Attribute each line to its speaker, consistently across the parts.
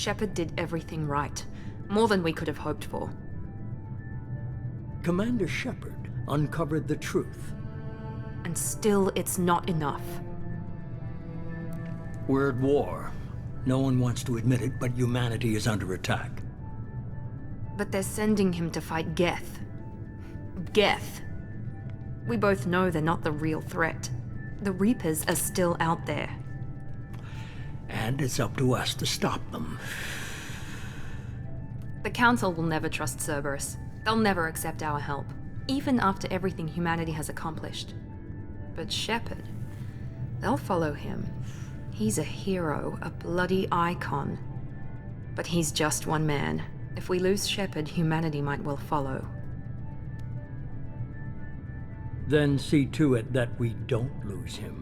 Speaker 1: Shepard did everything right. More than we could have hoped for.
Speaker 2: Commander Shepard uncovered the truth.
Speaker 1: And still, it's not enough.
Speaker 2: We're at war. No one wants to admit it, but humanity is under attack.
Speaker 1: But they're sending him to fight Geth. Geth. We both know they're not the real threat. The Reapers are still out there.
Speaker 2: And it's up to us to stop them.
Speaker 1: The Council will never trust Cerberus. They'll never accept our help, even after everything humanity has accomplished. But Shepard, they'll follow him. He's a hero, a bloody icon. But he's just one man. If we lose Shepard, humanity might well follow.
Speaker 2: Then see to it that we don't lose him.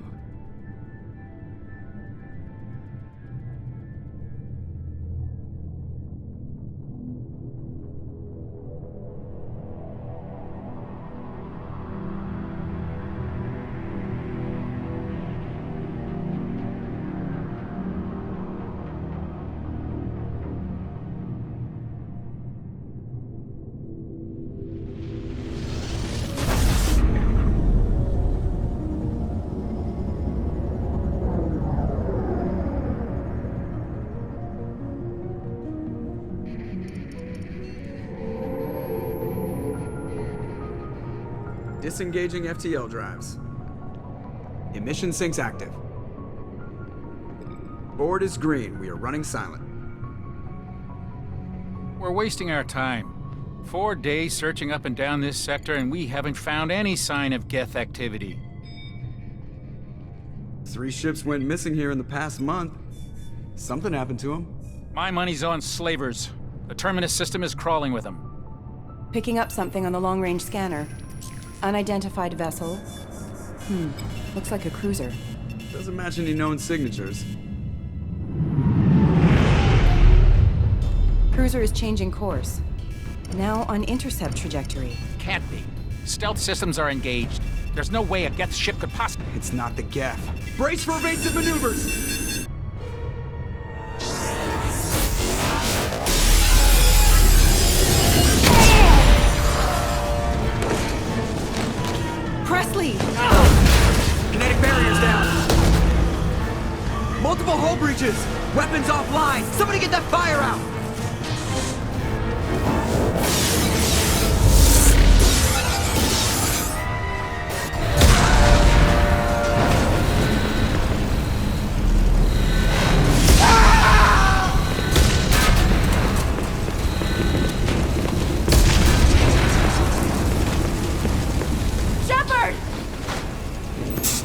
Speaker 3: Disengaging FTL drives. Emission sinks active. Board is green. We are running silent.
Speaker 4: We're wasting our time. 4 days searching up and down this sector, and we haven't found any sign of Geth activity.
Speaker 3: 3 ships went missing here in the past month. Something happened to them.
Speaker 4: My money's on slavers. The Terminus system is crawling with them.
Speaker 5: Picking up something on the long-range scanner. Unidentified vessel. Looks like a cruiser.
Speaker 3: Doesn't match any known signatures.
Speaker 5: Cruiser is changing course. Now on intercept trajectory.
Speaker 4: Can't be. Stealth systems are engaged. There's no way a Geth ship could possibly...
Speaker 3: It's not the Geth. Brace for evasive maneuvers!
Speaker 5: Presley!
Speaker 3: Kinetic barriers down. Multiple hull breaches. Weapons offline. Somebody get that fire out.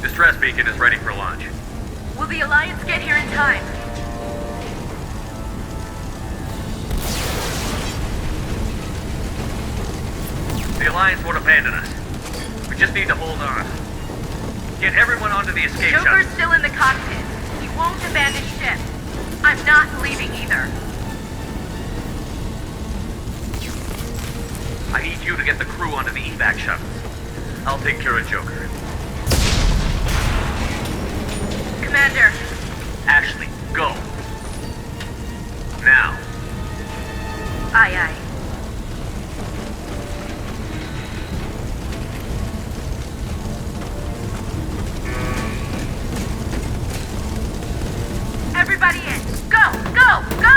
Speaker 6: Distress beacon is ready for launch.
Speaker 7: Will the Alliance get here in time?
Speaker 6: The Alliance won't abandon us. We just need to hold on. Get everyone onto the escape shuttle.
Speaker 7: Joker's still in the cockpit. He won't abandon ship. I'm not leaving either.
Speaker 6: I need you to get the crew onto the evac shuttle. I'll take care of Joker.
Speaker 7: Commander.
Speaker 6: Ashley, go. Now.
Speaker 7: Aye, aye. Everybody in. Go, go, go!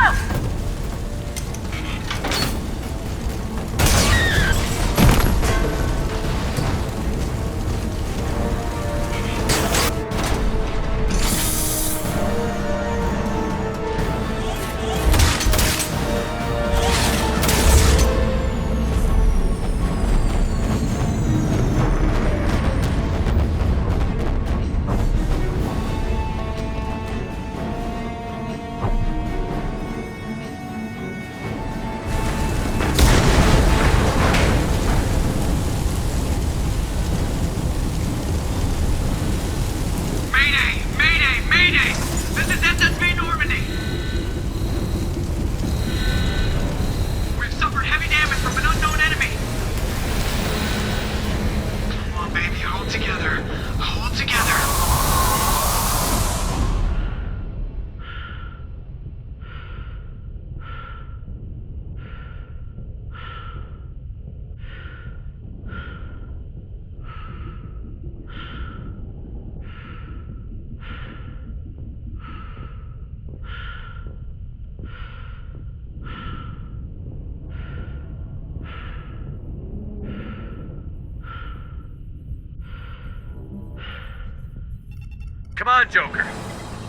Speaker 6: Come on, Joker.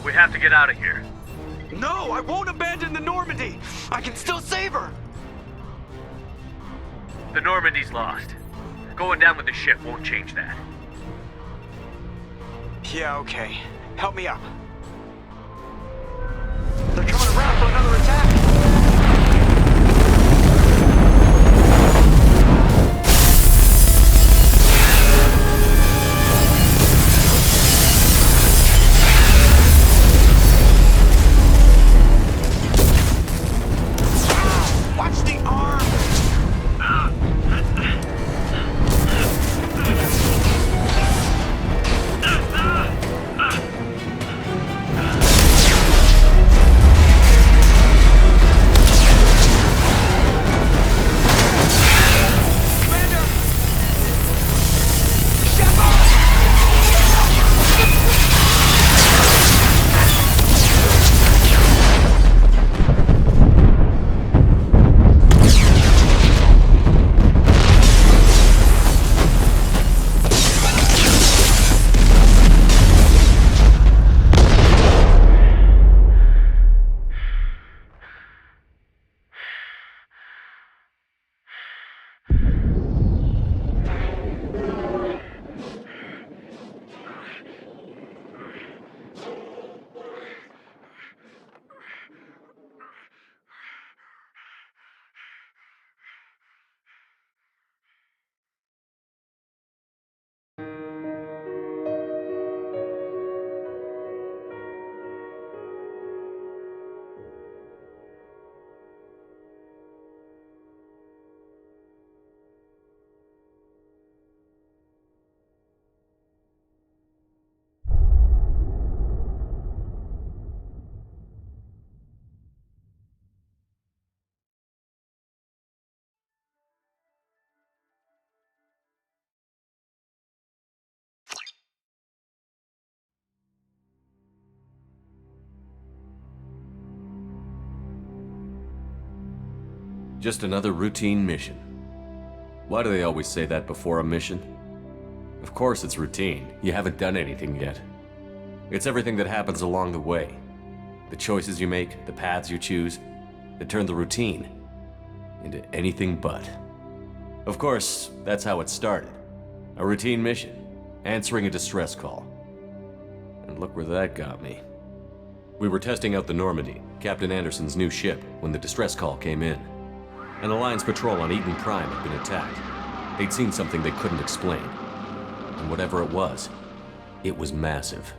Speaker 6: We have to get out of here.
Speaker 3: No, I won't abandon the Normandy. I can still save her.
Speaker 6: The Normandy's lost. Going down with the ship won't change that.
Speaker 3: Yeah, okay. Help me up. They're coming around for another attack. Watch the arm!
Speaker 8: Just another routine mission. Why do they always say that before a mission? Of course it's routine. You haven't done anything yet. It's everything that happens along the way. The choices you make, the paths you choose, that turn the routine into anything but. Of course, that's how it started. A routine mission, answering a distress call. And look where that got me. We were testing out the Normandy, Captain Anderson's new ship, when the distress call came in. An Alliance patrol on Eden Prime had been attacked. They'd seen something they couldn't explain. And whatever it was massive.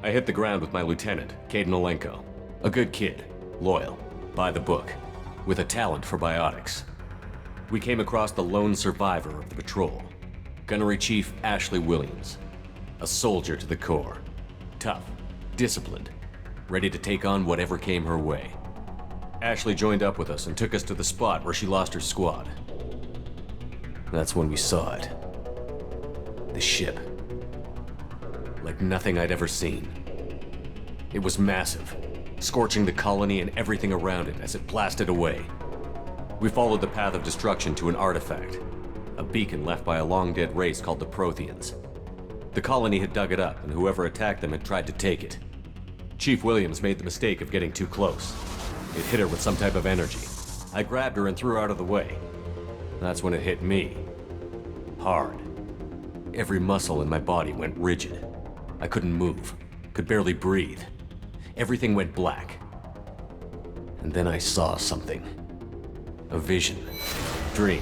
Speaker 8: I hit the ground with my lieutenant, Caden Olenko. A good kid, loyal, by the book, with a talent for biotics. We came across the lone survivor of the patrol, Gunnery Chief Ashley Williams. A soldier to the core. Tough, disciplined, ready to take on whatever came her way. Ashley joined up with us and took us to the spot where she lost her squad. That's when we saw it. The ship. Like nothing I'd ever seen. It was massive, scorching the colony and everything around it as it blasted away. We followed the path of destruction to an artifact, a beacon left by a long-dead race called the Protheans. The colony had dug it up, and whoever attacked them had tried to take it. Chief Williams made the mistake of getting too close. It hit her with some type of energy. I grabbed her and threw her out of the way. That's when it hit me. Hard. Every muscle in my body went rigid. I couldn't move, could barely breathe. Everything went black. And then I saw something. A vision. Dream.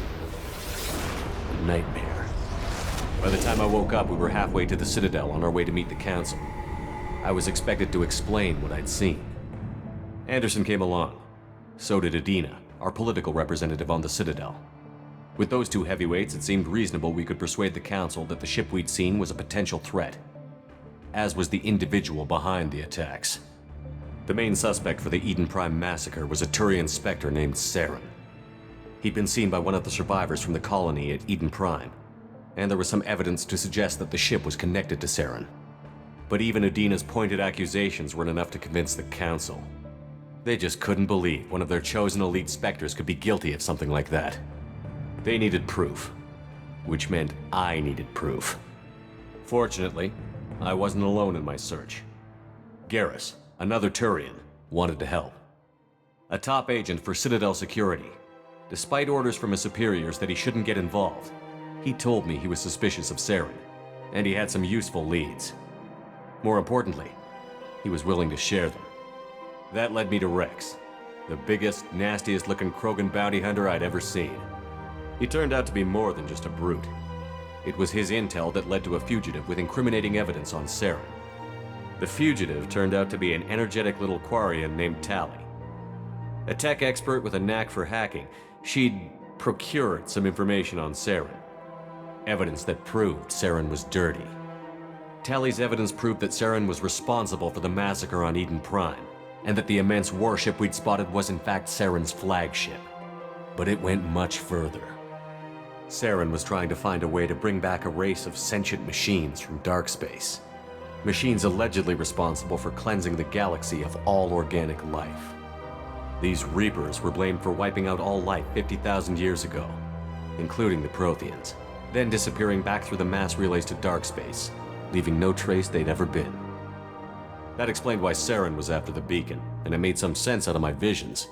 Speaker 8: A nightmare. By the time I woke up, we were halfway to the Citadel on our way to meet the Council. I was expected to explain what I'd seen. Anderson came along. So did Adina, our political representative on the Citadel. With those two heavyweights, it seemed reasonable we could persuade the Council that the ship we'd seen was a potential threat, as was the individual behind the attacks. The main suspect for the Eden Prime massacre was a Turian Spectre named Saren. He'd been seen by one of the survivors from the colony at Eden Prime, and there was some evidence to suggest that the ship was connected to Saren. But even Adina's pointed accusations weren't enough to convince the Council. They just couldn't believe one of their chosen elite Spectres could be guilty of something like that. They needed proof, which meant I needed proof. Fortunately, I wasn't alone in my search. Garrus, another Turian, wanted to help. A top agent for Citadel Security. Despite orders from his superiors that he shouldn't get involved, he told me he was suspicious of Saren, and he had some useful leads. More importantly, he was willing to share them. That led me to Rex, the biggest, nastiest looking Krogan bounty hunter I'd ever seen. He turned out to be more than just a brute. It was his intel that led to a fugitive with incriminating evidence on Saren. The fugitive turned out to be an energetic little Quarian named Tali. A tech expert with a knack for hacking, she'd procured some information on Saren. Evidence that proved Saren was dirty. Tali's evidence proved that Saren was responsible for the massacre on Eden Prime, and that the immense warship we'd spotted was in fact Saren's flagship. But it went much further. Saren was trying to find a way to bring back a race of sentient machines from dark space. Machines allegedly responsible for cleansing the galaxy of all organic life. These Reapers were blamed for wiping out all life 50,000 years ago, including the Protheans, then disappearing back through the mass relays to dark space, leaving no trace they'd ever been. That explained why Saren was after the beacon, and it made some sense out of my visions.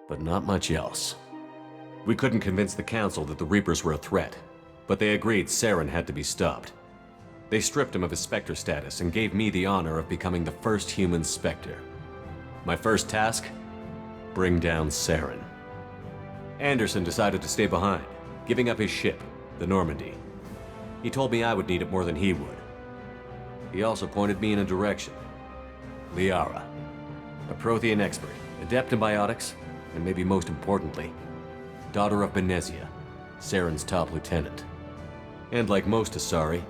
Speaker 8: But not much else. We couldn't convince the Council that the Reapers were a threat, but they agreed Saren had to be stopped. They stripped him of his Spectre status and gave me the honor of becoming the first human Spectre. My first task? Bring down Saren. Anderson decided to stay behind, giving up his ship, the Normandy. He told me I would need it more than he would. He also pointed me in a direction. Liara, a Prothean expert, adept in biotics, and maybe most importantly, daughter of Benezia, Saren's top lieutenant. And like most Asari,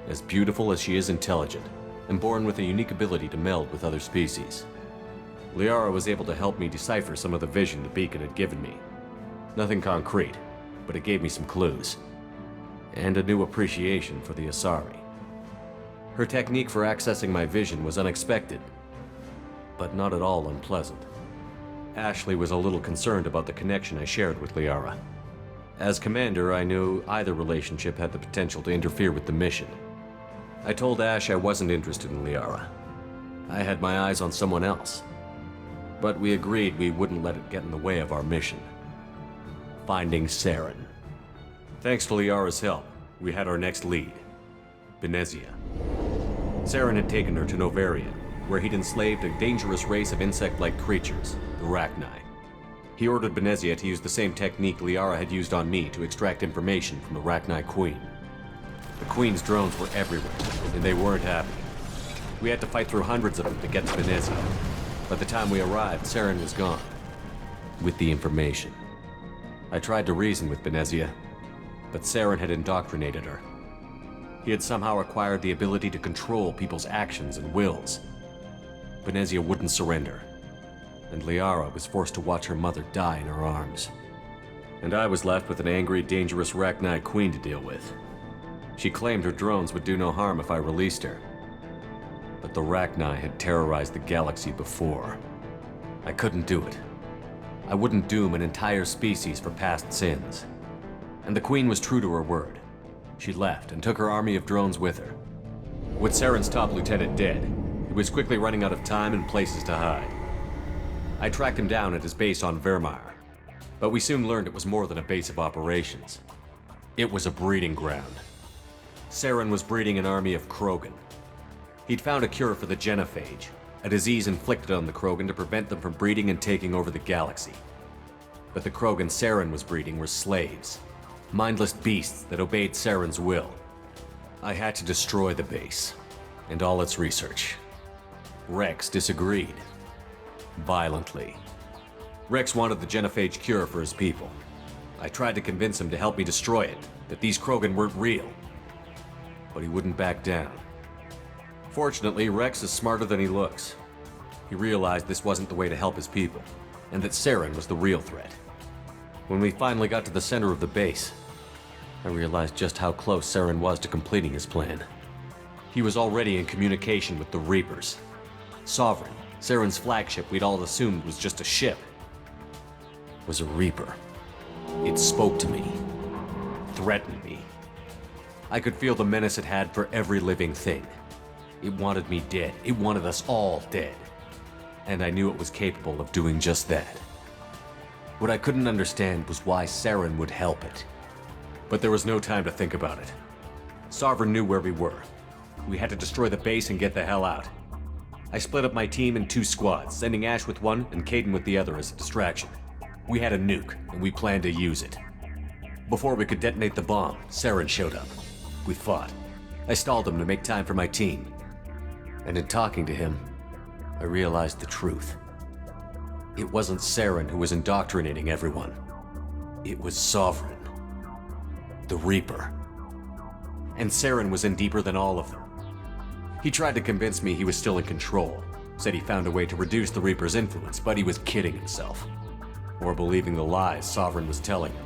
Speaker 8: as beautiful as she is intelligent, and born with a unique ability to meld with other species. Liara was able to help me decipher some of the vision the beacon had given me. Nothing concrete, but it gave me some clues. And a new appreciation for the Asari. Her technique for accessing my vision was unexpected, but not at all unpleasant. Ashley was a little concerned about the connection I shared with Liara. As commander, I knew either relationship had the potential to interfere with the mission. I told Ash I wasn't interested in Liara. I had my eyes on someone else. But we agreed we wouldn't let it get in the way of our mission. Finding Saren. Thanks to Liara's help, we had our next lead, Benezia. Saren had taken her to Novarian, where he'd enslaved a dangerous race of insect-like creatures, the Rachni. He ordered Benezia to use the same technique Liara had used on me to extract information from the Rachni Queen. The Queen's drones were everywhere, and they weren't happy. We had to fight through hundreds of them to get to Benezia. By the time we arrived, Saren was gone, with the information. I tried to reason with Benezia, but Saren had indoctrinated her. He had somehow acquired the ability to control people's actions and wills. Benezia wouldn't surrender, and Liara was forced to watch her mother die in her arms. And I was left with an angry, dangerous Rachni Queen to deal with. She claimed her drones would do no harm if I released her. But the Rachni had terrorized the galaxy before. I couldn't do it. I wouldn't doom an entire species for past sins. And the Queen was true to her word. She left and took her army of drones with her. With Saren's top lieutenant dead, he was quickly running out of time and places to hide. I tracked him down at his base on Vermeer, but we soon learned it was more than a base of operations. It was a breeding ground. Saren was breeding an army of Krogan. He'd found a cure for the genophage, a disease inflicted on the Krogan to prevent them from breeding and taking over the galaxy. But the Krogan Saren was breeding were slaves, mindless beasts that obeyed Saren's will. I had to destroy the base, and all its research. Rex disagreed. Violently. Rex wanted the genophage cure for his people. I tried to convince him to help me destroy it, that these Krogan weren't real. But he wouldn't back down. Fortunately, Rex is smarter than he looks. He realized this wasn't the way to help his people, and that Saren was the real threat. When we finally got to the center of the base, I realized just how close Saren was to completing his plan. He was already in communication with the Reapers. Sovereign, Saren's flagship we'd all assumed was just a ship, was a Reaper. It spoke to me, threatened me. I could feel the menace it had for every living thing, It wanted me dead. It wanted us all dead. And I knew it was capable of doing just that. What I couldn't understand was why Saren would help it. But there was no time to think about it. Sovereign knew where we were. We had to destroy the base and get the hell out. I split up my team in 2 squads, sending Ash with one and Kaidan with the other as a distraction. We had a nuke, and we planned to use it. Before we could detonate the bomb, Saren showed up. We fought. I stalled him to make time for my team. And in talking to him, I realized the truth. It wasn't Saren who was indoctrinating everyone. It was Sovereign. The Reaper. And Saren was in deeper than all of them. He tried to convince me he was still in control, said he found a way to reduce the Reaper's influence, but he was kidding himself. Or believing the lies Sovereign was telling him.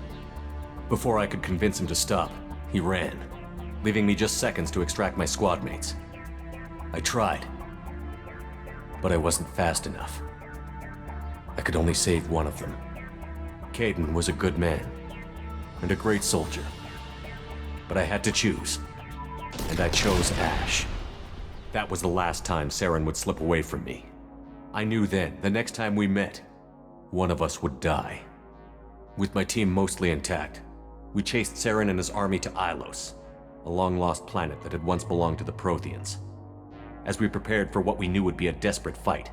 Speaker 8: Before I could convince him to stop, he ran, leaving me just seconds to extract my squad mates. I tried, but I wasn't fast enough. I could only save one of them. Kaidan was a good man, and a great soldier. But I had to choose, and I chose Ash. That was the last time Saren would slip away from me. I knew then, the next time we met, one of us would die. With my team mostly intact, we chased Saren and his army to Ilos, a long-lost planet that had once belonged to the Protheans. As we prepared for what we knew would be a desperate fight,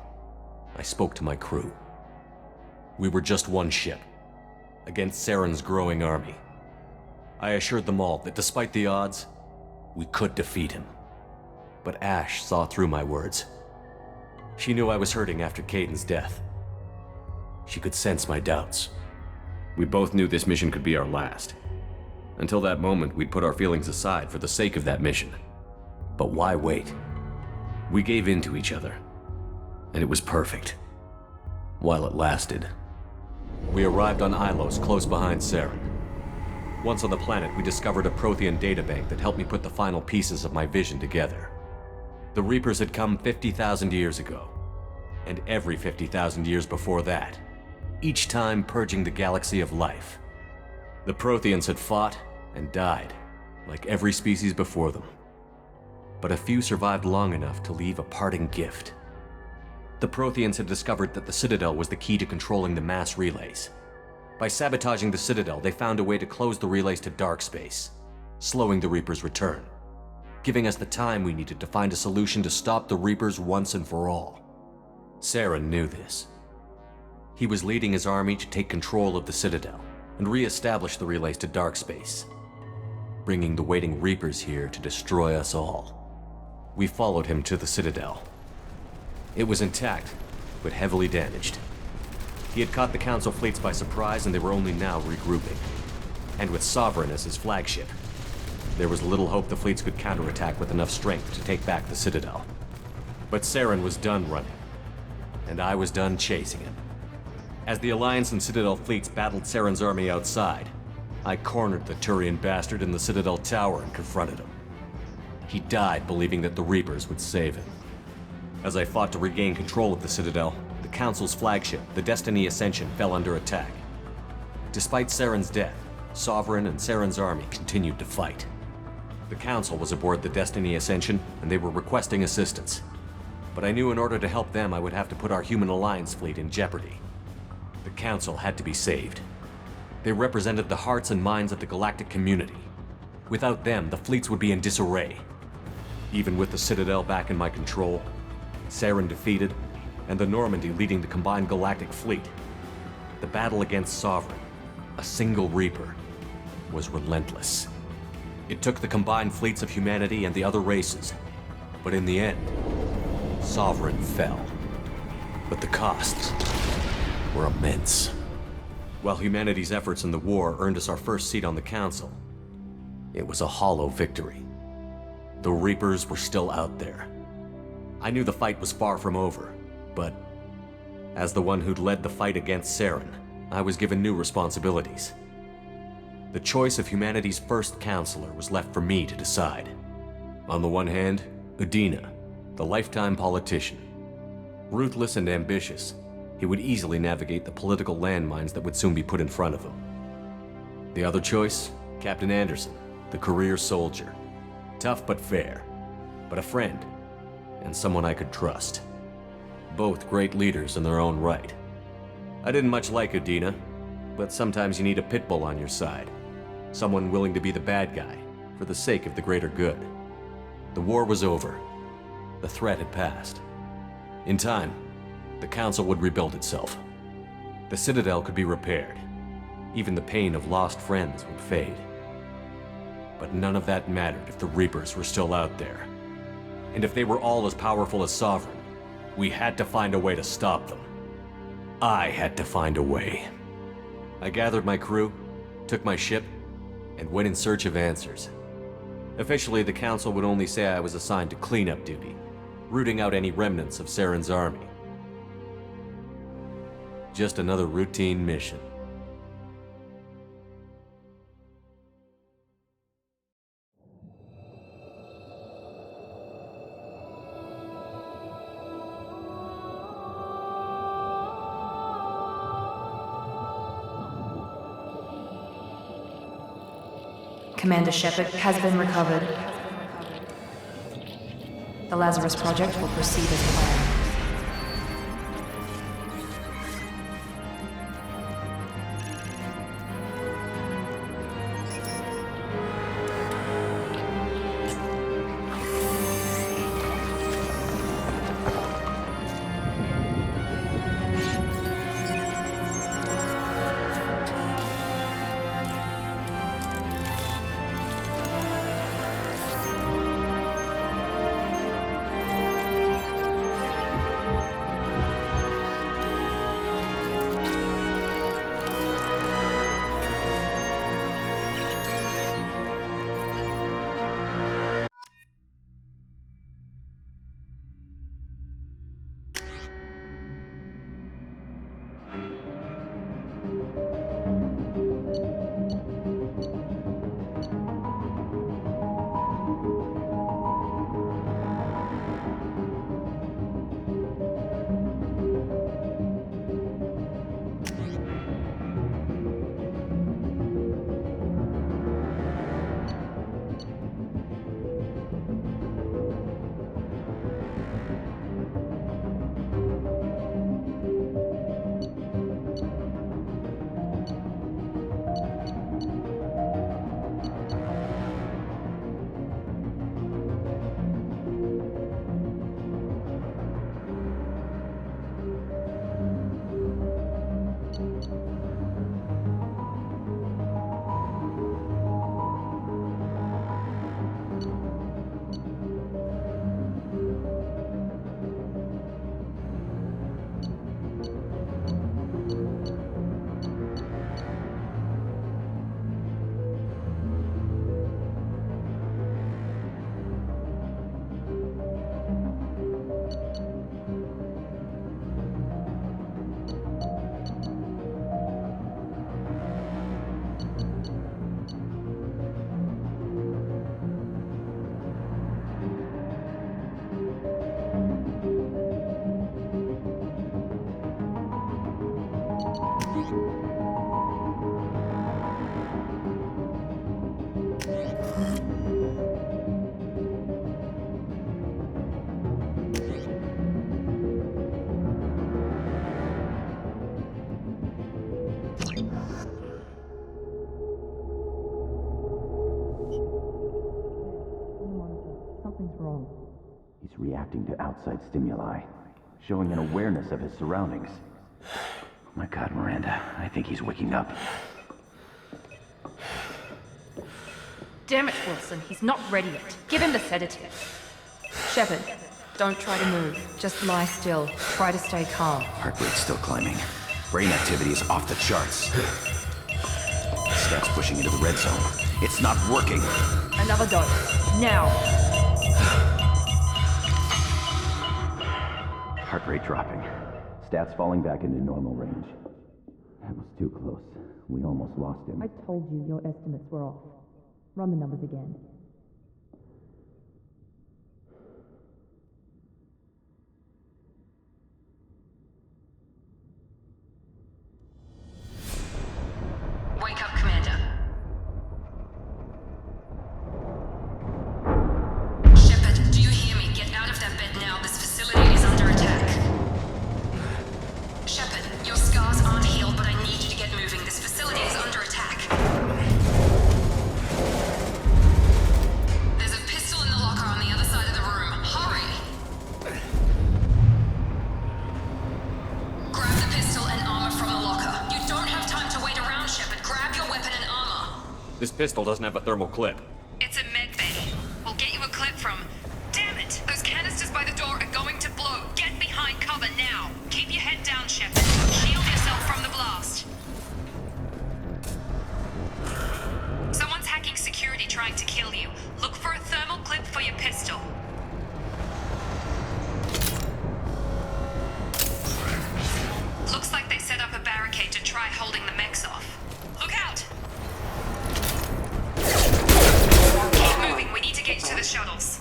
Speaker 8: I spoke to my crew. We were just one ship, against Saren's growing army. I assured them all that despite the odds, we could defeat him. But Ash saw through my words. She knew I was hurting after Kaidan's death. She could sense my doubts. We both knew this mission could be our last. Until that moment, we'd put our feelings aside for the sake of that mission. But why wait? We gave in to each other, and it was perfect. While it lasted. We arrived on Ilos, close behind Saren. Once on the planet, we discovered a Prothean databank that helped me put the final pieces of my vision together. The Reapers had come 50,000 years ago, and every 50,000 years before that, each time purging the galaxy of life. The Protheans had fought and died, like every species before them. But a few survived long enough to leave a parting gift. The Protheans had discovered that the Citadel was the key to controlling the mass relays. By sabotaging the Citadel, they found a way to close the relays to dark space, slowing the Reapers' return, giving us the time we needed to find a solution to stop the Reapers once and for all. Saren knew this. He was leading his army to take control of the Citadel and re-establish the relays to dark space, bringing the waiting Reapers here to destroy us all. We followed him to the Citadel. It was intact, but heavily damaged. He had caught the Council fleets by surprise, and they were only now regrouping. And with Sovereign as his flagship, there was little hope the fleets could counterattack with enough strength to take back the Citadel. But Saren was done running, and I was done chasing him. As the Alliance and Citadel fleets battled Saren's army outside, I cornered the Turian bastard in the Citadel tower and confronted him. He died believing that the Reapers would save him. As I fought to regain control of the Citadel, the Council's flagship, the Destiny Ascension, fell under attack. Despite Saren's death, Sovereign and Saren's army continued to fight. The Council was aboard the Destiny Ascension, and they were requesting assistance. But I knew in order to help them, I would have to put our Human Alliance fleet in jeopardy. The Council had to be saved. They represented the hearts and minds of the galactic community. Without them, the fleets would be in disarray. Even with the Citadel back in my control, Saren defeated, and the Normandy leading the combined galactic fleet, the battle against Sovereign, a single Reaper, was relentless. It took the combined fleets of humanity and the other races, but in the end, Sovereign fell. But the costs were immense. While humanity's efforts in the war earned us our first seat on the Council, it was a hollow victory. The Reapers were still out there. I knew the fight was far from over, but as the one who'd led the fight against Saren, I was given new responsibilities. The choice of humanity's first counselor was left for me to decide. On the one hand, Udina, the lifetime politician. Ruthless and ambitious, he would easily navigate the political landmines that would soon be put in front of him. The other choice, Captain Anderson, the career soldier. Tough but fair, but a friend, and someone I could trust. Both great leaders in their own right. I didn't much like Udina, but sometimes you need a pit bull on your side. Someone willing to be the bad guy, for the sake of the greater good. The war was over. The threat had passed. In time, the Council would rebuild itself. The Citadel could be repaired. Even the pain of lost friends would fade. But none of that mattered if the Reapers were still out there. And if they were all as powerful as Sovereign, we had to find a way to stop them. I had to find a way. I gathered my crew, took my ship, and went in search of answers. Officially, the Council would only say I was assigned to cleanup duty, rooting out any remnants of Saren's army. Just another routine mission.
Speaker 1: Commander Shepard has been recovered. The Lazarus Project will proceed as planned.
Speaker 9: He's reacting to outside stimuli, showing an awareness of his surroundings. Oh my God, Miranda, I think he's waking up.
Speaker 1: Damn it, Wilson, he's not ready yet. Give him the sedative. Shepard, don't try to move. Just lie still. Try to stay calm.
Speaker 9: Heart rate's still climbing. Brain activity is off the charts. Steps pushing into the red zone. It's not working.
Speaker 1: Another dose. Now.
Speaker 9: Heart rate dropping. Stats falling back into normal range. That was too close. We almost lost him.
Speaker 1: I told you your estimates were off. Run the numbers again. Wake up, Commander. Shepard, do you hear me? Get out of that bed now.
Speaker 8: This pistol doesn't have a thermal clip.
Speaker 1: It's a med bay. We'll get you a clip from... Damn it! Those canisters by the door are going to blow. Get behind cover now. Keep your head down, Shepard. Shield yourself from the blast. Someone's hacking security trying to kill you. Look for a thermal clip for your pistol. Looks like they set up a barricade to try holding the mechs off. Look out! Keep moving, we need to get to the shuttles.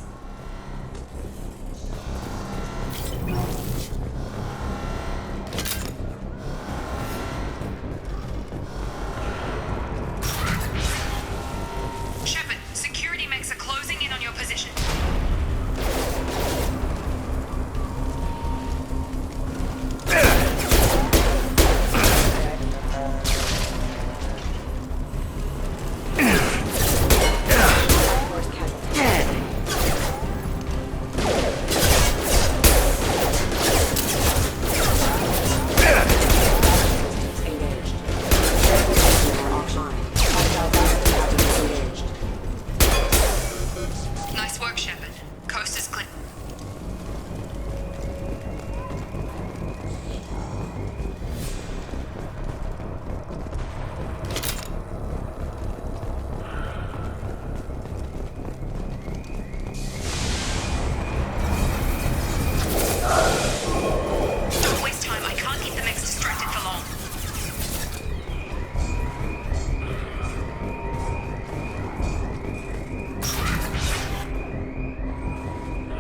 Speaker 1: Shepard, security mechs are closing in on your position. Nice work, Shepard. Coast is clear. Don't waste time. I can't keep the mechs distracted for long.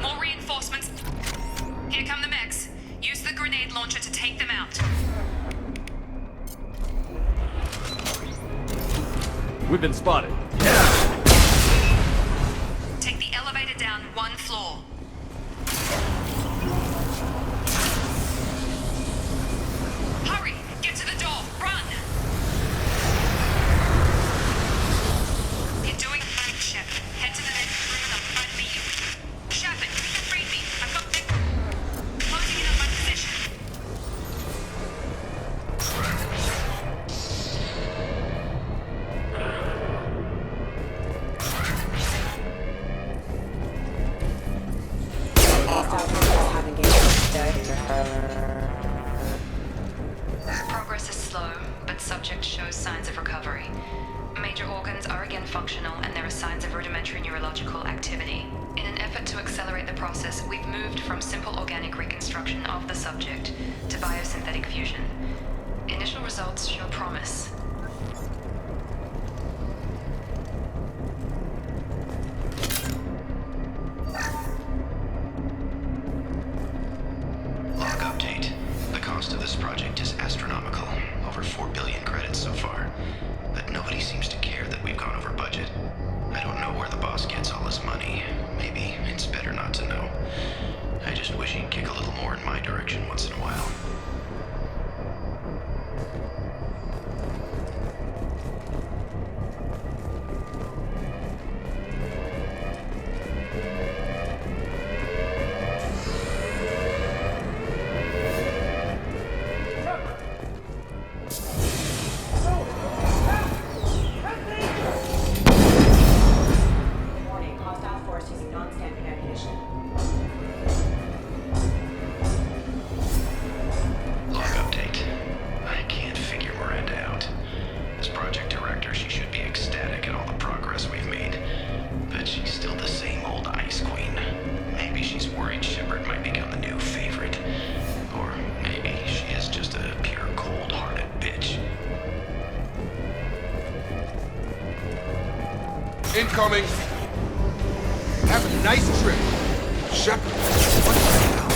Speaker 1: More reinforcements. Here come the mechs. Use the grenade launcher to take them out.
Speaker 8: We've been spotted.
Speaker 1: Take the elevator down one floor. Hurry! Get to the door! Run! You're doing fine, Shepard. Head to the next room and I'll try to meet you. Shepard, read me. I've got them closing in on my position. Progress is slow, but subject shows signs of recovery. Major organs are again functional, and there are signs of rudimentary neurological activity. In an effort to accelerate the process, we've moved from simple organic reconstruction of the subject to biosynthetic fusion. Initial results show promise.
Speaker 10: Log update. The cost of this project is astronomical. Over 4 billion credits so far. But nobody seems to care that we've gone over budget. I don't know where the boss gets all his money. Maybe it's better not to know. I just wish he'd kick a little more in my direction once in a while.
Speaker 5: Warning, hostile force using non-standard ammunition.
Speaker 10: Log update. I can't figure Miranda out. As project director, she should be ecstatic at all the progress we've made. But she's still the same old Ice Queen. Maybe she's worried Shepard might become the new favorite. Or maybe she is just a pure cold-hearted bitch.
Speaker 11: Incoming! Have a nice trip. Shepard, what the hell?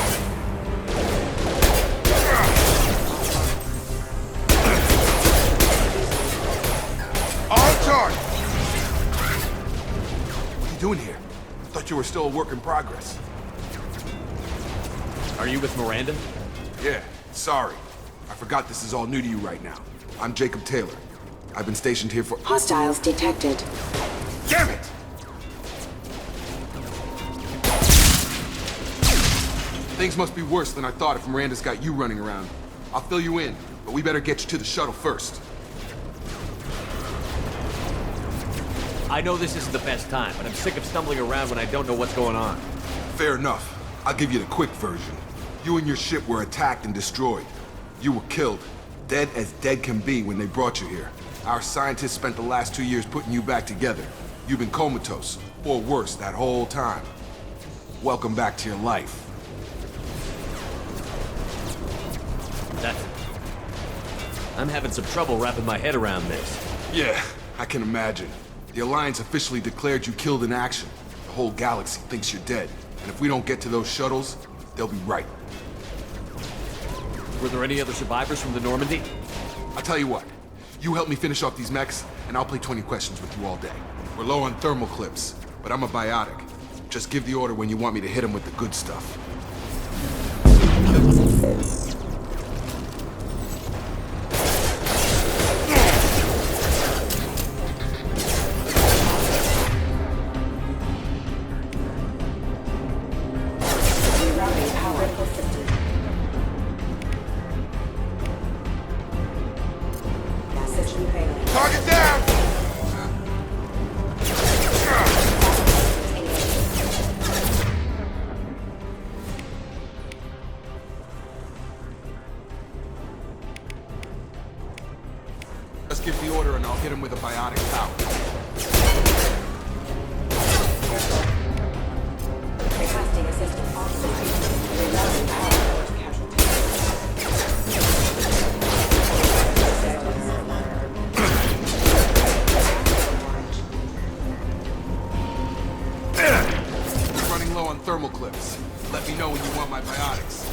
Speaker 11: On target! What are you doing here? I thought you were still a work in progress.
Speaker 8: Are you with Miranda?
Speaker 11: Yeah, sorry. I forgot this is all new to you right now. I'm Jacob Taylor. I've been stationed here for—
Speaker 5: Hostiles detected.
Speaker 11: Damn it! Things must be worse than I thought if Miranda's got you running around. I'll fill you in, but we better get you to the shuttle first.
Speaker 8: I know this isn't the best time, but I'm sick of stumbling around when I don't know what's going on.
Speaker 11: Fair enough. I'll give you the quick version. You and your ship were attacked and destroyed. You were killed. Dead as dead can be when they brought you here. Our scientists spent the last 2 years putting you back together. You've been comatose, or worse, that whole time. Welcome back to your life.
Speaker 8: I'm having some trouble wrapping my head around this.
Speaker 11: Yeah, I can imagine. The Alliance officially declared you killed in action. The whole galaxy thinks you're dead. And if we don't get to those shuttles, they'll be right.
Speaker 8: Were there any other survivors from the Normandy?
Speaker 11: I'll tell you what. You help me finish off these mechs, and I'll play 20 questions with you all day. We're low on thermal clips, but I'm a biotic. Just give the order when you want me to hit them with the good stuff. Target down! Just give the order and I'll hit him with a biotic power.
Speaker 5: Casting assistant oxygen. Rerouting power to
Speaker 11: Running low on thermal clips. Let me know when you want my biotics.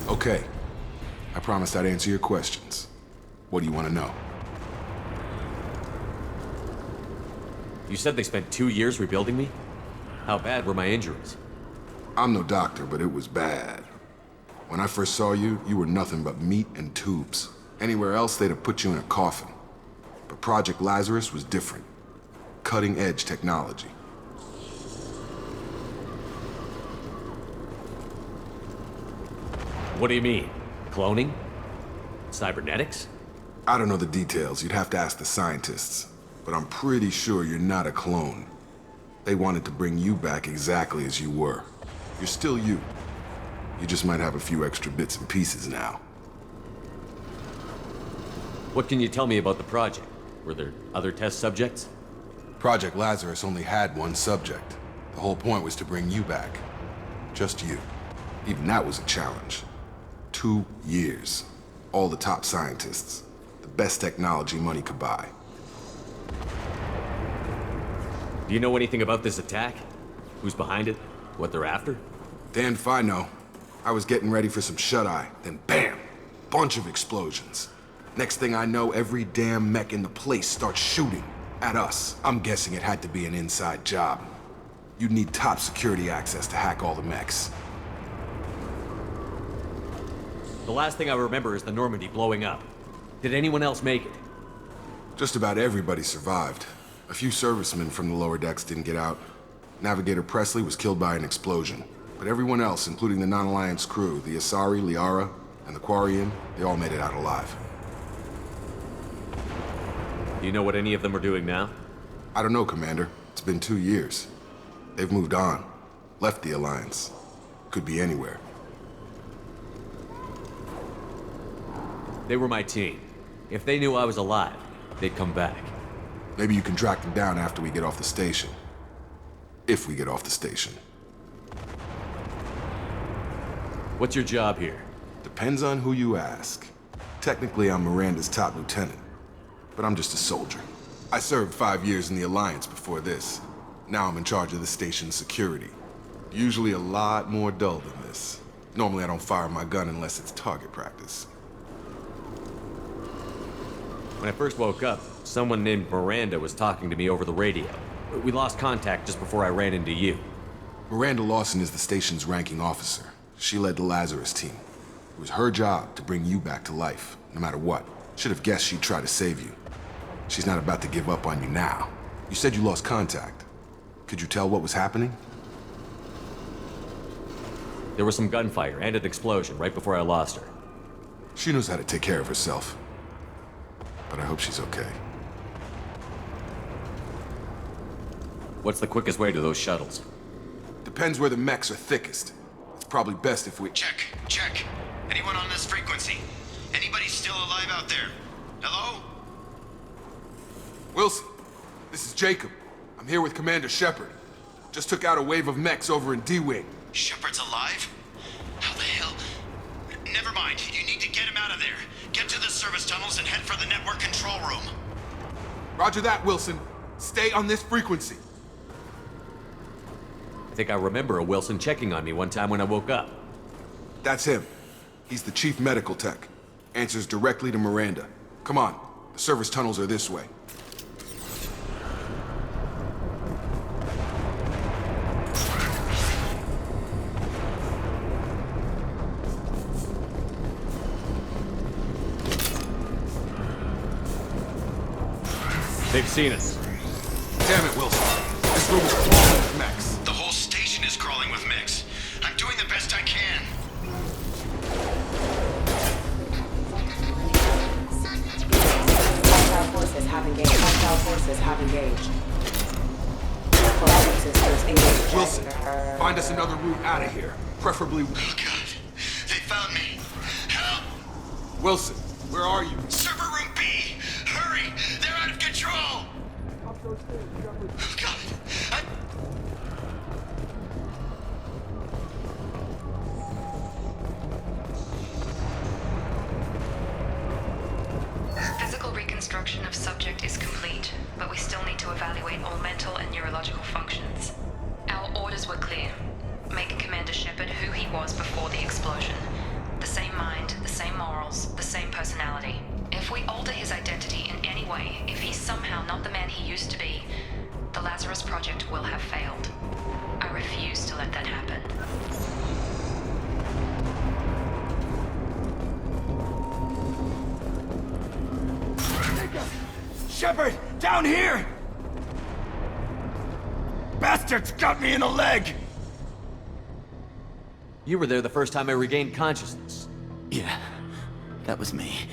Speaker 11: Okay. I promised I'd answer your questions. What do you want to know?
Speaker 8: You said they spent 2 years rebuilding me? How bad were my injuries?
Speaker 11: I'm no doctor, but it was bad. When I first saw you, you were nothing but meat and tubes. Anywhere else, they'd have put you in a coffin. But Project Lazarus was different. Cutting-edge technology.
Speaker 8: What do you mean? Cloning? Cybernetics?
Speaker 11: I don't know the details. You'd have to ask the scientists. But I'm pretty sure you're not a clone. They wanted to bring you back exactly as you were. You're still you. You just might have a few extra bits and pieces now.
Speaker 8: What can you tell me about the project? Were there other test subjects?
Speaker 11: Project Lazarus only had one subject. The whole point was to bring you back. Just you. Even that was a challenge. 2 years. All the top scientists. The best technology money could buy.
Speaker 8: Do you know anything about this attack? Who's behind it? What they're after?
Speaker 11: Damned if I know. I was getting ready for some shut-eye, then bam! Bunch of explosions. Next thing I know, every damn mech in the place starts shooting at us. I'm guessing it had to be an inside job. You'd need top security access to hack all the mechs.
Speaker 8: The last thing I remember is the Normandy blowing up. Did anyone else make it?
Speaker 11: Just about everybody survived. A few servicemen from the lower decks didn't get out. Navigator Presley was killed by an explosion. But everyone else, including the non-Alliance crew, the Asari, Liara, and the Quarian, they all made it out alive.
Speaker 8: Do you know what any of them are doing now?
Speaker 11: I don't know, Commander. It's been 2 years. They've moved on. Left the Alliance. Could be anywhere.
Speaker 8: They were my team. If they knew I was alive, they'd come back.
Speaker 11: Maybe you can track them down after we get off the station. If we get off the station.
Speaker 8: What's your job here?
Speaker 11: Depends on who you ask. Technically, I'm Miranda's top lieutenant, but I'm just a soldier. I served 5 years in the Alliance before this. Now I'm in charge of the station's security. Usually a lot more dull than this. Normally I don't fire my gun unless it's target practice.
Speaker 8: When I first woke up, someone named Miranda was talking to me over the radio. We lost contact just before I ran into you.
Speaker 11: Miranda Lawson is the station's ranking officer. She led the Lazarus team. It was her job to bring you back to life, no matter what. Should have guessed she'd try to save you. She's not about to give up on you now. You said you lost contact. Could you tell what was happening?
Speaker 8: There was some gunfire and an explosion right before I lost her.
Speaker 11: She knows how to take care of herself. But I hope she's okay.
Speaker 8: What's the quickest way to those shuttles?
Speaker 11: Depends where the mechs are thickest. It's probably best if we...
Speaker 10: Check. Anyone on this frequency? Anybody still alive out there? Hello?
Speaker 11: Wilson, this is Jacob. I'm here with Commander Shepard. Just took out a wave of mechs over in D-Wing.
Speaker 10: Shepard's alive? How the hell? Never mind. You need to get him out of there. Get to the service tunnels and head for the network control room.
Speaker 11: Roger that, Wilson. Stay on this frequency.
Speaker 8: I think I remember a Wilson checking on me one time when I woke up.
Speaker 11: That's him. He's the chief medical tech. Answers directly to Miranda. Come on. The service tunnels are this way.
Speaker 8: They've seen us.
Speaker 11: Damn it, Wilson. This room is crawling with mechs.
Speaker 10: The whole station is crawling with mechs. I'm doing the best I can.
Speaker 5: Hostile forces have engaged. Hostile forces have engaged. Hostile systems engaged.
Speaker 11: Wilson, find us another route out of here. Preferably...
Speaker 10: Oh, God. They found me. Help!
Speaker 11: Wilson, where are you?
Speaker 10: Server room B! Hurry! They're out of control! Oh, God.
Speaker 1: Physical reconstruction of subject is complete, but we still need to evaluate all mental and neurological functions. Our orders were clear. Make Commander Shepard who he was before the explosion. The same mind, the same morals, the same personality. If we alter his identity in any way, if he's somehow not the man he used to be, the Lazarus Project will have failed. I refuse to let that happen.
Speaker 10: Shepard! Down here! Bastards got me in the leg!
Speaker 8: You were there the first time I regained consciousness.
Speaker 10: Yeah, that was me.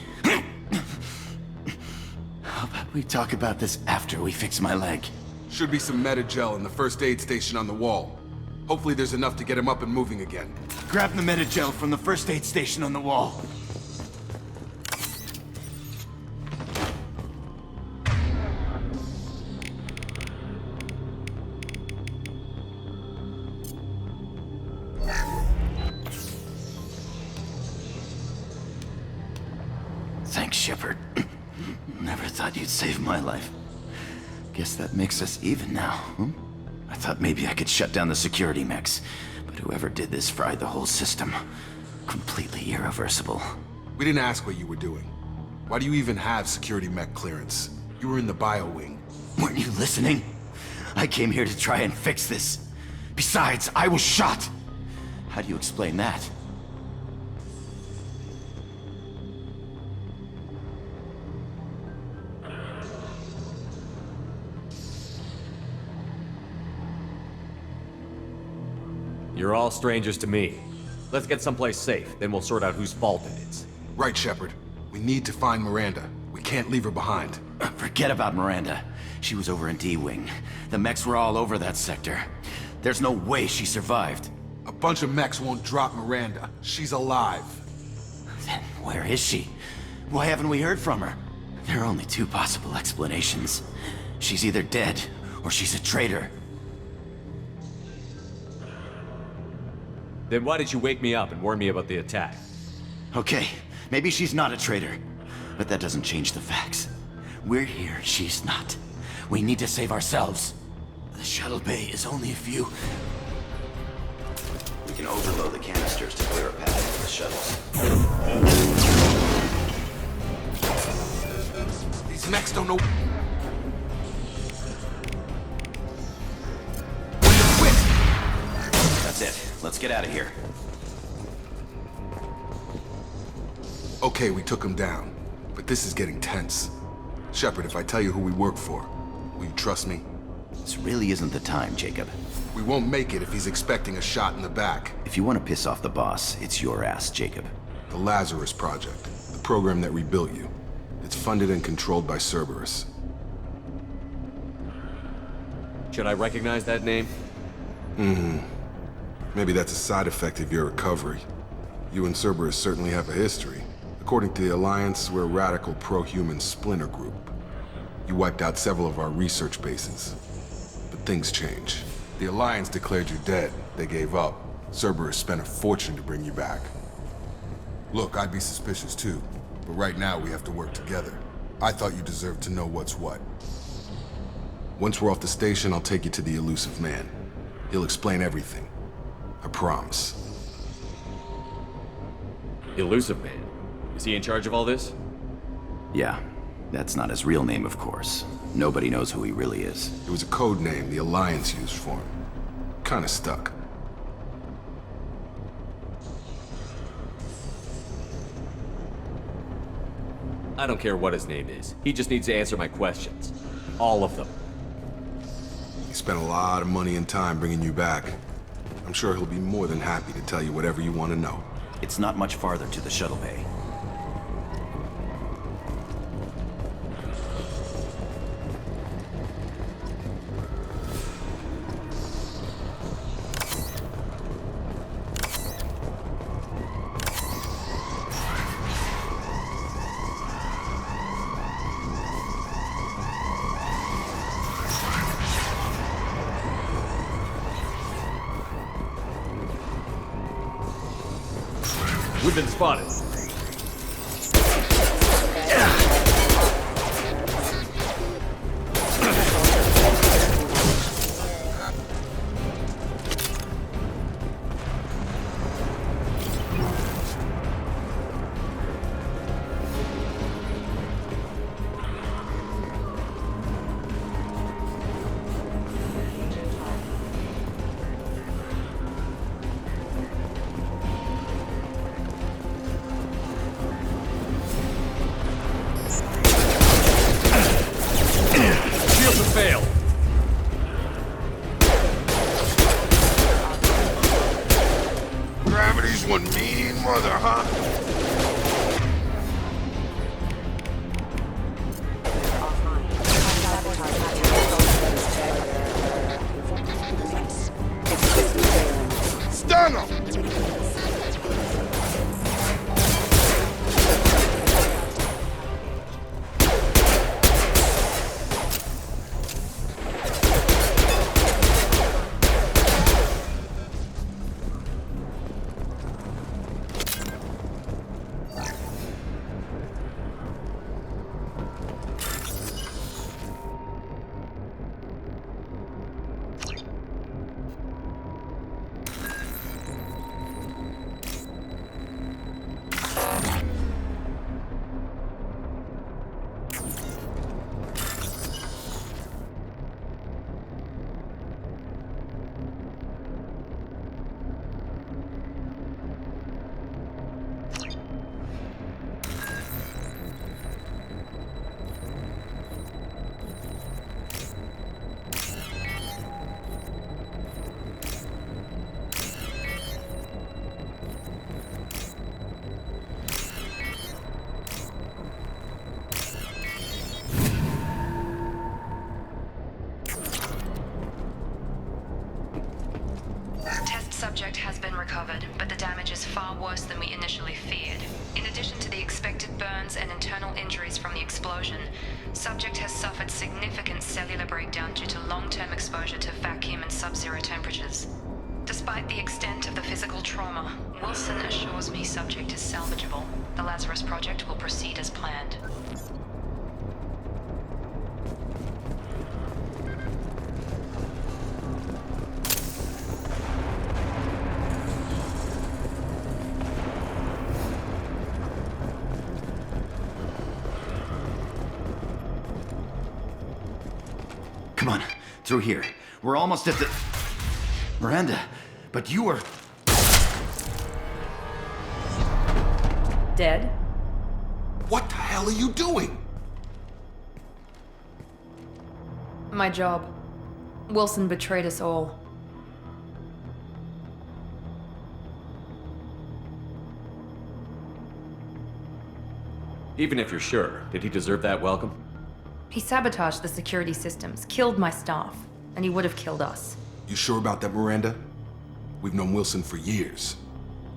Speaker 10: How about we talk about this after we fix my leg?
Speaker 11: Should be some Medi-gel in the first aid station on the wall. Hopefully there's enough to get him up and moving again.
Speaker 10: Grab the Medi-gel from the first aid station on the wall. Thanks, Shepard. Never thought you'd save my life. Guess that makes us even now, huh? I thought maybe I could shut down the security mechs, but whoever did this fried the whole system. Completely irreversible.
Speaker 11: We didn't ask what you were doing. Why do you even have security mech clearance? You were in the bio wing.
Speaker 10: Weren't you listening? I came here to try and fix this. Besides, I was shot. How do you explain that?
Speaker 8: You're all strangers to me. Let's get someplace safe, then we'll sort out whose fault it is.
Speaker 11: Right, Shepard. We need to find Miranda. We can't leave her behind.
Speaker 10: Forget about Miranda. She was over in D-Wing. The mechs were all over that sector. There's no way she survived.
Speaker 11: A bunch of mechs won't drop Miranda. She's alive.
Speaker 10: Then where is she? Why haven't we heard from her? There are only two possible explanations. She's either dead, or she's a traitor.
Speaker 8: Then why did you wake me up and warn me about the attack?
Speaker 10: Okay, maybe she's not a traitor, but that doesn't change the facts. We're here, she's not. We need to save ourselves. The shuttle bay is only a few... We can overload the canisters to clear a path for the shuttles.
Speaker 11: These mechs don't know...
Speaker 10: That's it. Let's get out of here.
Speaker 11: Okay, we took him down, but this is getting tense. Shepard, if I tell you who we work for, will you trust me?
Speaker 10: This really isn't the time, Jacob.
Speaker 11: We won't make it if he's expecting a shot in the back.
Speaker 10: If you want to piss off the boss, it's your ass, Jacob.
Speaker 11: The Lazarus Project, the program that rebuilt you. It's funded and controlled by Cerberus.
Speaker 8: Should I recognize that name?
Speaker 11: Maybe that's a side effect of your recovery. You and Cerberus certainly have a history. According to the Alliance, we're a radical pro-human splinter group. You wiped out several of our research bases. But things change. The Alliance declared you dead. They gave up. Cerberus spent a fortune to bring you back. Look, I'd be suspicious too, but right now we have to work together. I thought you deserved to know what's what. Once we're off the station, I'll take you to the Elusive Man. He'll explain everything. I promise.
Speaker 8: Elusive Man? Is he in charge of all this?
Speaker 10: Yeah, that's not his real name, of course. Nobody knows who he really is.
Speaker 11: It was a code name the Alliance used for him. Kinda stuck.
Speaker 8: I don't care what his name is. He just needs to answer my questions. All of them.
Speaker 11: He spent a lot of money and time bringing you back. I'm sure he'll be more than happy to tell you whatever you want to know.
Speaker 10: It's not much farther to the shuttle bay.
Speaker 8: We've been spotted. Fail.
Speaker 11: Gravity's one mean mother, huh? Stun him!
Speaker 1: Subject has been recovered, but the damage is far worse than we initially feared. In addition to the expected burns and internal injuries from the explosion, Subject has suffered significant cellular breakdown due to long-term exposure to vacuum and sub-zero temperatures. Despite the extent of the physical trauma, Wilson assures me subject is salvageable. The Lazarus Project will proceed as planned.
Speaker 10: Come on, through here. We're almost at the... Miranda, but you were...
Speaker 5: Dead?
Speaker 11: What the hell are you doing?
Speaker 1: My job. Wilson betrayed us all.
Speaker 8: Even if you're sure, did he deserve that welcome?
Speaker 1: He sabotaged the security systems, killed my staff, and he would have killed us.
Speaker 11: You sure about that, Miranda? We've known Wilson for years.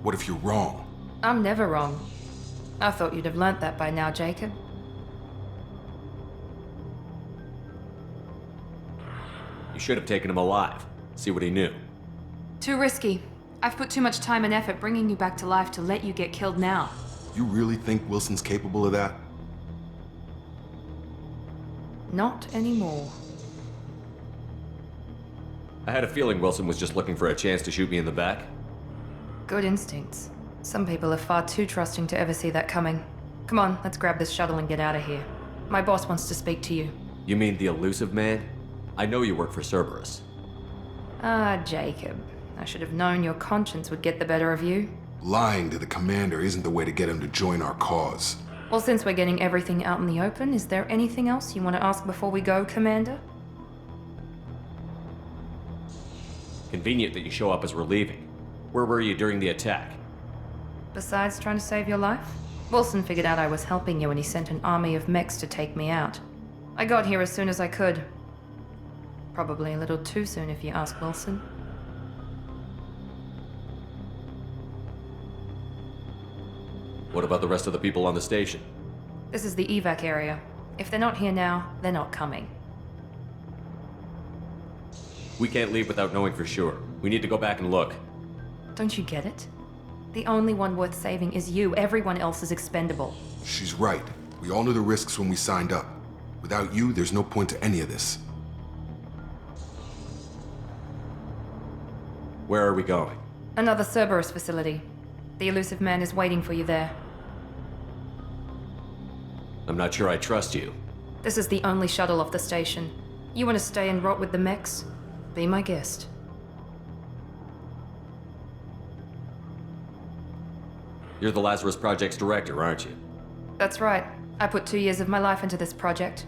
Speaker 11: What if you're wrong?
Speaker 1: I'm never wrong. I thought you'd have learnt that by now, Jacob.
Speaker 8: You should have taken him alive. See what he knew.
Speaker 1: Too risky. I've put too much time and effort bringing you back to life to let you get killed now.
Speaker 11: You really think Wilson's capable of that?
Speaker 1: Not anymore.
Speaker 8: I had a feeling Wilson was just looking for a chance to shoot me in the back.
Speaker 1: Good instincts. Some people are far too trusting to ever see that coming. Come on, let's grab this shuttle and get out of here. My boss wants to speak to you.
Speaker 8: You mean the elusive man? I know you work for Cerberus.
Speaker 1: Ah, Jacob. I should have known your conscience would get the better of you.
Speaker 11: Lying to the commander isn't the way to get him to join our cause.
Speaker 1: Well, since we're getting everything out in the open, is there anything else you want to ask before we go, Commander?
Speaker 8: Convenient that you show up as we're leaving. Where were you during the attack?
Speaker 1: Besides trying to save your life? Wilson figured out I was helping you and he sent an army of mechs to take me out. I got here as soon as I could. Probably a little too soon if you ask Wilson.
Speaker 8: What about the rest of the people on the station?
Speaker 1: This is the evac area. If they're not here now, they're not coming.
Speaker 8: We can't leave without knowing for sure. We need to go back and look.
Speaker 1: Don't you get it? The only one worth saving is you. Everyone else is expendable.
Speaker 11: She's right. We all knew the risks when we signed up. Without you, there's no point to any of this.
Speaker 8: Where are we going?
Speaker 1: Another Cerberus facility. The elusive man is waiting for you there.
Speaker 8: I'm not sure I trust you.
Speaker 1: This is the only shuttle off the station. You want to stay and rot with the mechs? Be my guest.
Speaker 8: You're the Lazarus Project's director, aren't you?
Speaker 1: That's right. I put 2 years of my life into this project.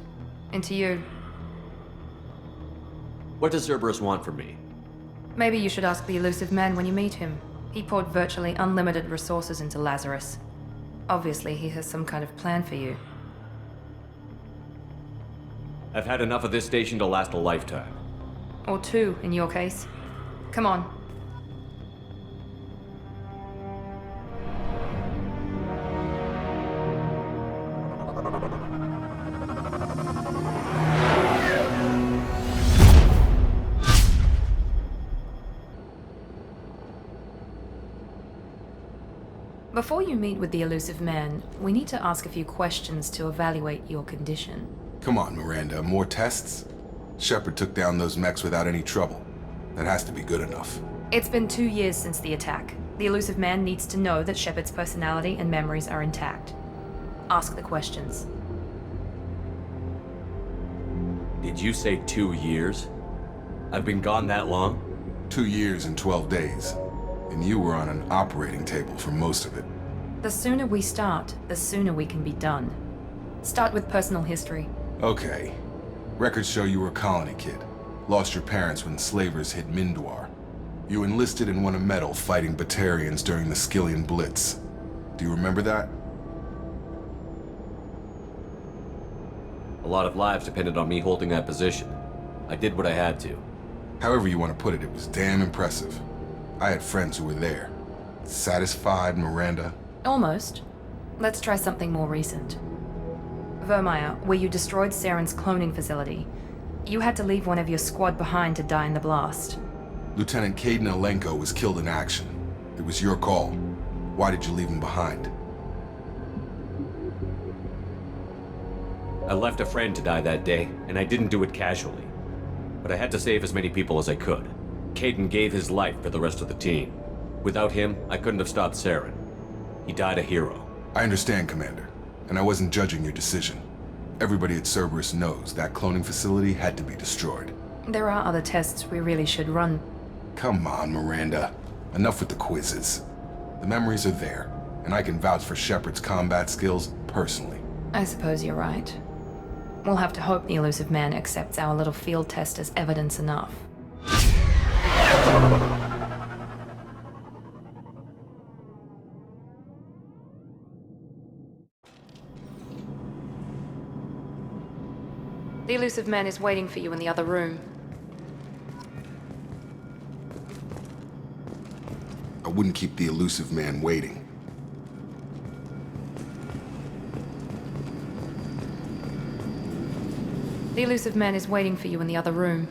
Speaker 1: Into you.
Speaker 8: What does Cerberus want from me?
Speaker 1: Maybe you should ask the elusive man when you meet him. He poured virtually unlimited resources into Lazarus. Obviously, he has some kind of plan for you.
Speaker 8: I've had enough of this station to last a lifetime.
Speaker 1: Or 2, in your case. Come on. Before you meet with the elusive man, we need to ask a few questions to evaluate your condition.
Speaker 11: Come on, Miranda, more tests? Shepard took down those mechs without any trouble. That has to be good enough.
Speaker 1: It's been 2 years since the attack. The elusive man needs to know that Shepard's personality and memories are intact. Ask the questions.
Speaker 8: Did you say 2 years? I've been gone that long?
Speaker 11: 2 years and 12 days. And you were on an operating table for most of it.
Speaker 1: The sooner we start, the sooner we can be done. Start with personal history.
Speaker 11: Okay. Records show you were a colony kid. Lost your parents when slavers hit Mindwar. You enlisted and won a medal fighting Batarians during the Skillian Blitz. Do you remember that?
Speaker 8: A lot of lives depended on me holding that position. I did what I had to.
Speaker 11: However you want to put it, it was damn impressive. I had friends who were there. Satisfied, Miranda?
Speaker 1: Almost. Let's try something more recent. Vermeer, where you destroyed Saren's cloning facility. You had to leave one of your squad behind to die in the blast.
Speaker 11: Lieutenant Kaidan Alenko was killed in action. It was your call. Why did you leave him behind?
Speaker 8: I left a friend to die that day, and I didn't do it casually. But I had to save as many people as I could. Kaidan gave his life for the rest of the team. Without him, I couldn't have stopped Saren. He died a hero.
Speaker 11: I understand, Commander, and I wasn't judging your decision. Everybody at Cerberus knows that cloning facility had to be destroyed.
Speaker 1: There are other tests we really should run.
Speaker 11: Come on, Miranda. Enough with the quizzes. The memories are there, and I can vouch for Shepard's combat skills personally.
Speaker 1: I suppose you're right. We'll have to hope the Elusive Man accepts our little field test as evidence enough. The Elusive Man is waiting for you in the other room.
Speaker 11: I wouldn't keep the Elusive Man waiting.
Speaker 1: The Elusive Man is waiting for you in the other room.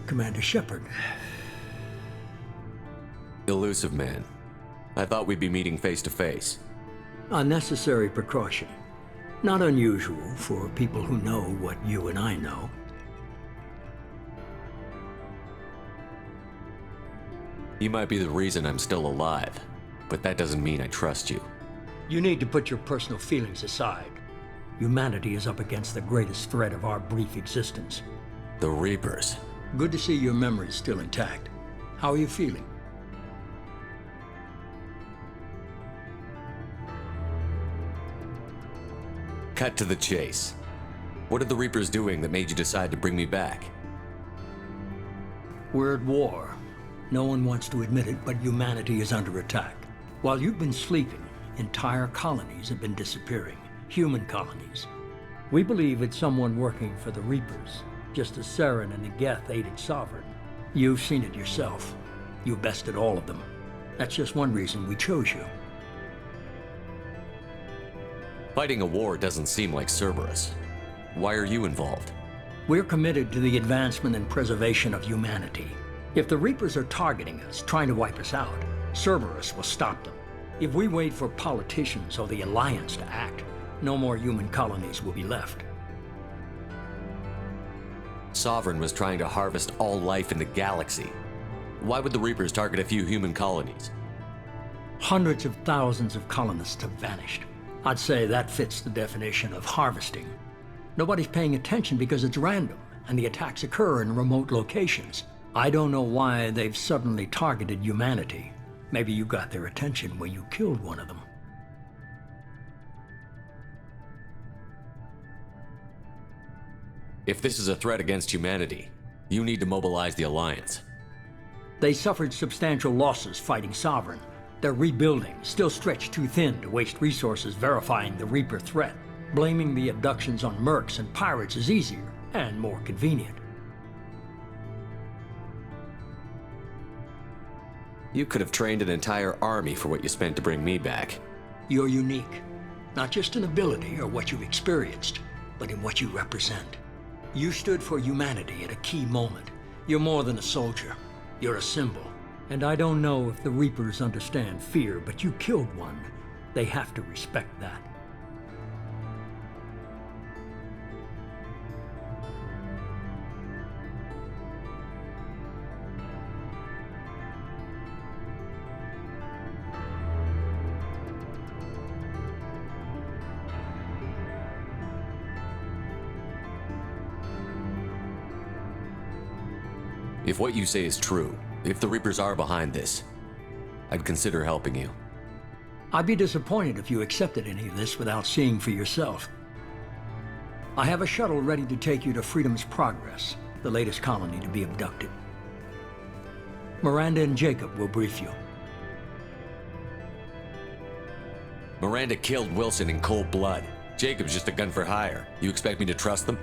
Speaker 2: Commander Shepard.
Speaker 8: Elusive Man. I thought we'd be meeting face to face.
Speaker 2: Unnecessary precaution. Not unusual for people who know what you and I know.
Speaker 8: You might be the reason I'm still alive, but that doesn't mean I trust you.
Speaker 2: You need to put your personal feelings aside. Humanity is up against the greatest threat of our brief existence.
Speaker 8: The Reapers.
Speaker 2: Good to see your memory's still intact. How are you feeling?
Speaker 8: Cut to the chase. What are the Reapers doing that made you decide to bring me back?
Speaker 2: We're at war. No one wants to admit it, but humanity is under attack. While you've been sleeping, entire colonies have been disappearing. Human colonies. We believe it's someone working for the Reapers, just as Saren and the Geth aided Sovereign. You've seen it yourself. You bested all of them. That's just one reason we chose you.
Speaker 8: Fighting a war doesn't seem like Cerberus. Why are you involved?
Speaker 2: We're committed to the advancement and preservation of humanity. If the Reapers are targeting us, trying to wipe us out, Cerberus will stop them. If we wait for politicians or the Alliance to act, no more human colonies will be left.
Speaker 8: Sovereign was trying to harvest all life in the galaxy. Why would the Reapers target a few human colonies?
Speaker 2: Hundreds of thousands of colonists have vanished. I'd say that fits the definition of harvesting. Nobody's paying attention because it's random. and the attacks occur in remote locations. I don't know why they've suddenly targeted humanity. Maybe you got their attention when you killed one of them.
Speaker 8: If this is a threat against humanity, you need to mobilize the Alliance.
Speaker 2: They suffered substantial losses fighting Sovereign. They're rebuilding, still stretched too thin to waste resources verifying the Reaper threat. Blaming the abductions on mercs and pirates is easier and more convenient.
Speaker 8: You could have trained an entire army for what you spent to bring me back.
Speaker 2: You're unique, not just in ability or what you've experienced, but in what you represent. You stood for humanity at a key moment. You're more than a soldier. You're a symbol. And I don't know if the Reapers understand fear, but you killed one. They have to respect that.
Speaker 8: If what you say is true, if the Reapers are behind this, I'd consider helping you.
Speaker 2: I'd be disappointed if you accepted any of this without seeing for yourself. I have a shuttle ready to take you to Freedom's Progress, the latest colony to be abducted. Miranda and Jacob will brief you.
Speaker 8: Miranda killed Wilson in cold blood. Jacob's just a gun for hire. You expect me to trust them?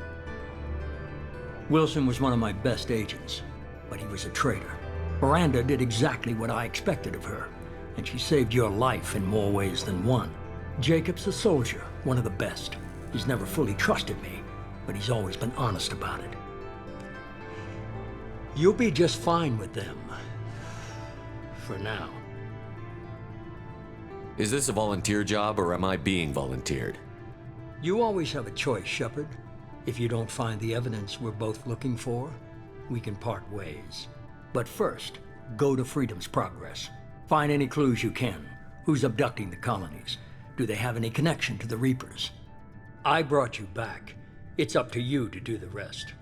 Speaker 2: Wilson was one of my best agents, but he was a traitor. Miranda did exactly what I expected of her, and she saved your life in more ways than one. Jacob's a soldier, one of the best. He's never fully trusted me, but he's always been honest about it. You'll be just fine with them. For now.
Speaker 8: Is this a volunteer job, or am I being volunteered?
Speaker 2: You always have a choice, Shepard. If you don't find the evidence we're both looking for, we can part ways. But first, go to Freedom's Progress. Find any clues you can. Who's abducting the colonies? Do they have any connection to the Reapers? I brought you back. It's up to you to do the rest.